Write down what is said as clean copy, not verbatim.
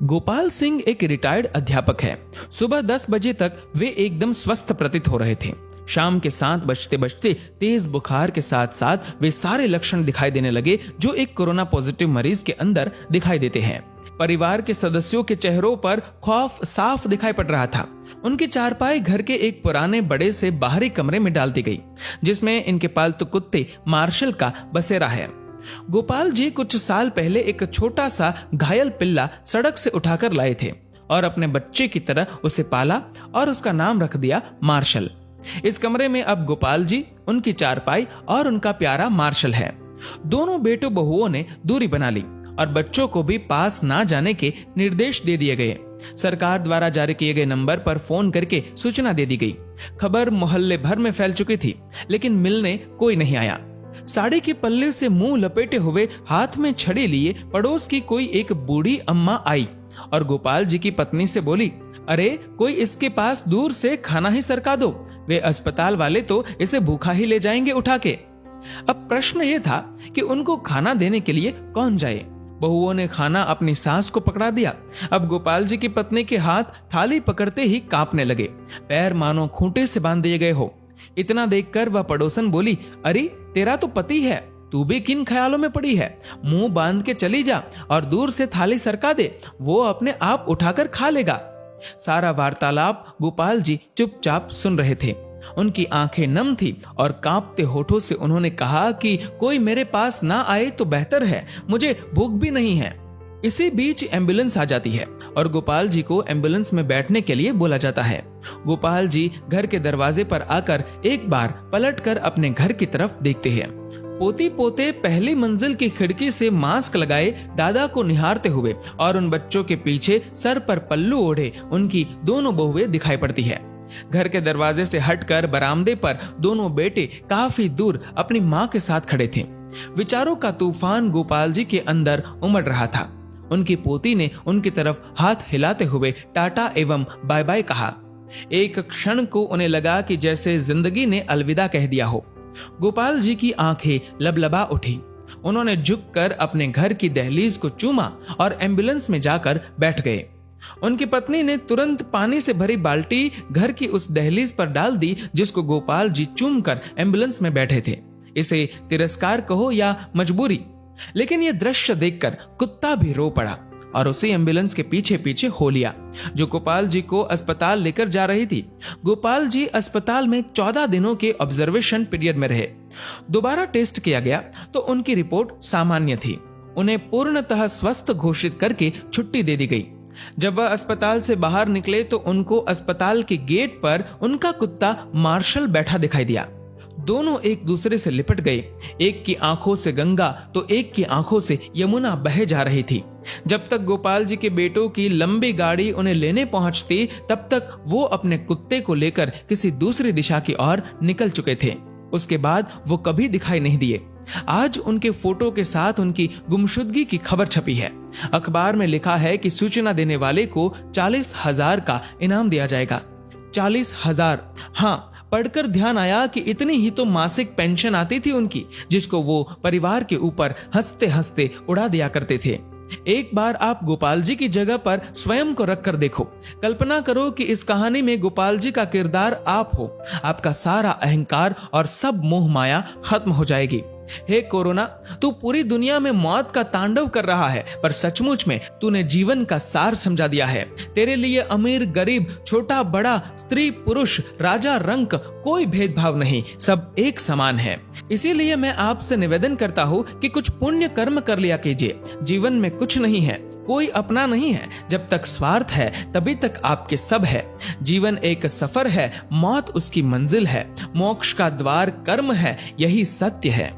गोपाल सिंह एक रिटायर्ड अध्यापक है। सुबह 10 बजे तक वे एकदम स्वस्थ प्रतीत हो रहे थे। शाम के 7 बजते बजते तेज बुखार के साथ साथ वे सारे लक्षण दिखाई देने लगे जो एक कोरोना पॉजिटिव मरीज के अंदर दिखाई देते हैं। परिवार के सदस्यों के चेहरों पर खौफ साफ दिखाई पड़ रहा था। उनकी चारपाई घर के एक पुराने बड़े से बाहरी कमरे में डाल दी गई, जिसमें इनके पालतू कुत्ते मार्शल का बसेरा है। गोपाल जी कुछ साल पहले एक छोटा सा घायल पिल्ला सड़क से उठाकर लाए थे और अपने बच्चे की तरह उसे पाला और उसका नाम रख दिया मार्शल। इस कमरे में अब गोपाल जी, उनकी चारपाई और उनका प्यारा मार्शल है। दोनों बेटों बहुओं ने दूरी बना ली और बच्चों को भी पास ना जाने के निर्देश दे दिए गए। सरकार द्वारा जारी किए गए नंबर पर फोन करके सूचना दे दी गई। खबर मोहल्ले भर में फैल चुकी थी, लेकिन मिलने कोई नहीं आया। साड़ी के पल्ले से मुंह लपेटे हुए, हाथ में छड़ी लिए पड़ोस की कोई एक बूढ़ी अम्मा आई और गोपाल जी की पत्नी से बोली, अरे कोई इसके पास दूर से खाना ही सरका दो, वे अस्पताल वाले तो इसे भूखा ही ले जाएंगे उठा के। अब प्रश्न ये था कि उनको खाना देने के लिए कौन जाए। बहुओं ने खाना अपनी सास को पकड़ा दिया। अब गोपाल जी की पत्नी के हाथ थाली पकड़ते ही कांपने लगे, पैर मानो खूंटे से बांध दिए गए हो। इतना देखकर वह पड़ोसन बोली, अरे तेरा तो पति है, तू भी किन ख्यालों में पड़ी है? मुंह बांध के चली जा और दूर से थाली सरका दे, वो अपने आप उठाकर खा लेगा। सारा वार्तालाप गोपाल जी चुपचाप सुन रहे थे। उनकी आंखें नम थी और कांपते होठों से उन्होंने कहा कि कोई मेरे पास ना आए तो बेहतर है, मुझे भूख भी नहीं है। इसी बीच एम्बुलेंस आ जाती है और गोपाल जी को एम्बुलेंस में बैठने के लिए बोला जाता है। गोपाल जी घर के दरवाजे पर आकर एक बार पलटकर अपने घर की तरफ देखते हैं। पोती पोते पहली मंजिल की खिड़की से मास्क लगाए दादा को निहारते हुए और उन बच्चों के पीछे सर पर पल्लू ओढ़े उनकी दोनों बहुएं दिखाई पड़ती है। घर के दरवाजे से हटकर बरामदे पर दोनों बेटे काफी दूर अपनी मां के साथ खड़े थे। विचारों का तूफान गोपाल जी के अंदर उमड़ रहा था। उनकी पोती ने उनकी तरफ हाथ हिलाते हुए टाटा एवं बाय बाय कहा। एक क्षण को उन्हें लगा कि जैसे जिंदगी ने अलविदा कह दिया हो। गोपाल जी की आंखें लबलबा उठी। उन्होंने झुककर अपने घर की दहलीज को चूमा और एम्बुलेंस में जाकर बैठ गए। उनकी पत्नी ने तुरंत पानी से भरी बाल्टी घर की उस दहलीज पर डाल दी जिसको गोपाल जी चूमकर एम्बुलेंस में बैठे थे। इसे तिरस्कार कहो या मजबूरी, लेकिन यह दृश्य देखकर कुत्ता भी रो पड़ा और उसी एम्बुलेंस के पीछे पीछे हो लिया जो गोपाल जी को अस्पताल लेकर जा रही थी। गोपाल जी अस्पताल में 14 दिनों के ऑब्जर्वेशन पीरियड में रहे। दोबारा टेस्ट किया गया तो उनकी रिपोर्ट सामान्य थी। उन्हें पूर्णतः स्वस्थ घोषित करके छुट्टी दे दी गई। जब वह अस्पताल से बाहर निकले तो उनको अस्पताल के गेट पर उनका कुत्ता मार्शल बैठा दिखाई दिया। दोनों एक दूसरे से लिपट गए। एक की आंखों से गंगा तो एक की आंखों से यमुना बहे जा रही थी। जब तक गोपाल जी के बेटों की लंबी गाड़ी उन्हें लेने पहुंचती, तब तक वो अपने कुत्ते को लेकर किसी दूसरी दिशा की ओर निकल चुके थे। उसके बाद वो कभी दिखाई नहीं दिए। आज उनके फोटो के साथ उनकी गुमशुदगी की खबर छपी है। अखबार में लिखा है कि सूचना देने वाले को 40,000 का इनाम दिया जाएगा। 40,000। हाँ, पढ़कर ध्यान आया कि इतनी ही तो मासिक पेंशन आती थी उनकी, जिसको वो परिवार के ऊपर हंसते हंसते उड़ा दिया करते थे। एक बार आप गोपाल जी की जगह पर स्वयं को रखकर देखो। कल्पना करो कि इस कहानी में गोपाल जी का किरदार आप हो। आपका सारा अहंकार और सब मोह माया खत्म हो जाएगी। हे कोरोना, तू पूरी दुनिया में मौत का तांडव कर रहा है, पर सचमुच में तूने जीवन का सार समझा दिया है। तेरे लिए अमीर गरीब, छोटा बड़ा, स्त्री पुरुष, राजा रंक कोई भेदभाव नहीं, सब एक समान है। इसीलिए मैं आपसे निवेदन करता हूँ कि कुछ पुण्य कर्म कर लिया कीजिए। जीवन में कुछ नहीं है, कोई अपना नहीं है। जब तक स्वार्थ है तभी तक आपके सब है। जीवन एक सफर है, मौत उसकी मंजिल है। मोक्ष का द्वार कर्म है, यही सत्य है।